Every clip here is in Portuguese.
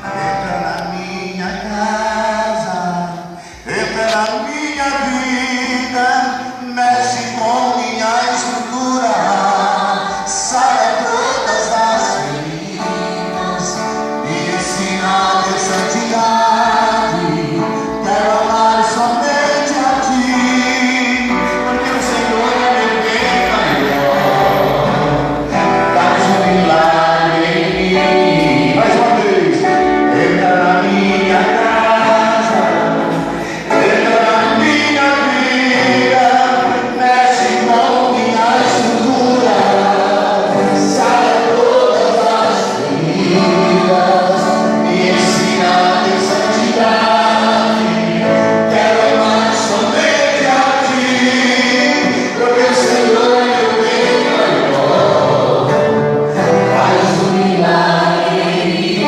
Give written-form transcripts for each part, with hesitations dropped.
Entra na minha casa, entra na minha vida, mexe com minha estrutura, sara todas as feridas, me ensina a ter santidade. Quero amar somente a ti, porque o Senhor é meu bem maior. Faz um milagre em mim. Mais uma vez. Entra na minha casa, entra na minha vida, mexe com minha estrutura, sara todas as feridas, me ensina a ter santidade. Quero amar somente a ti, porque o Senhor é meu bem maior. Faz um milagre em mim.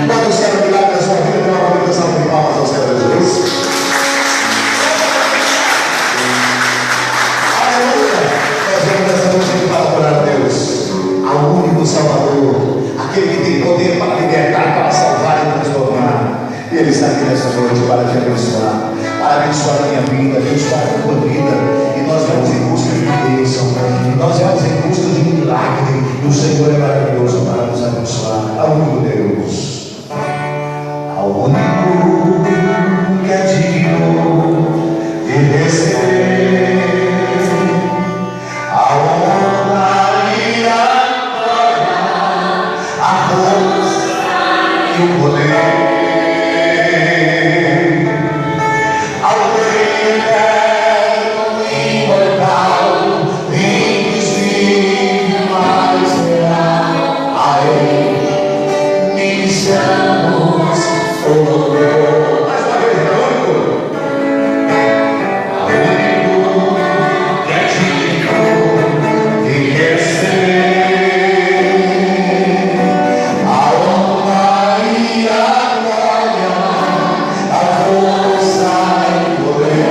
Quantos querem milagre na sua vida? Dê uma apresentação de palmas ao Senhor Jesus. Aleluia! Nós vamos nessa noite para adorar a Deus, ao único Salvador, aquele que tem poder para libertar, para salvar e transformar. E Ele está aqui nessa noite para te abençoar, para abençoar a minha vida, abençoar a tua vida. E nós vamos em busca de bênção, e nós vamos em busca de milagre. E o Senhor é maravilhoso para nos abençoar. Ao único Deus, ao único que é digno de receber a honra e a glória, a força e o poder. Ao Rei eterno, imortal, invisível, mas real, a Ele ministramos o louvor. Mais uma vez, ao único que é digno de receber a honra e a glória, a força e o poder.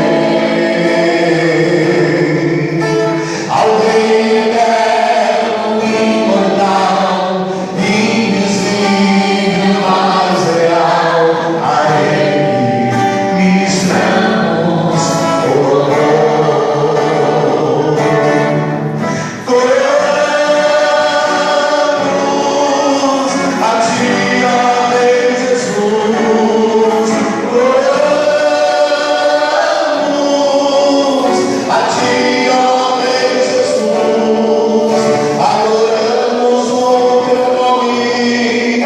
Ao Rei eterno, imortal, invisível, mas real, a Ele ministramos o louvor. Gloriamos a ti, ó Rei Jesus. Gloriamos a ti, ó Rei Jesus. Adoramos o teu nome,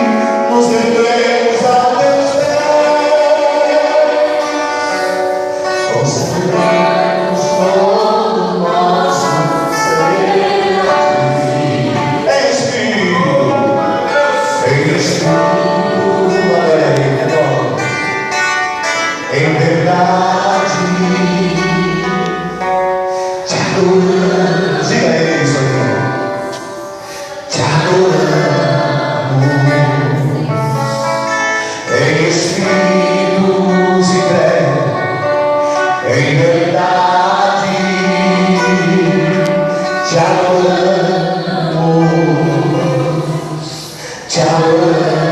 nos rendemos a teus pés. Consagramos todo o nosso ser a ti. Em espírito, adore a Ele, adore. Em verdade, te adoramos. Diga a Ele isso, irmão. Te adoramos. Em espíritos e fé, em verdade, te adoramos. Te adoramos.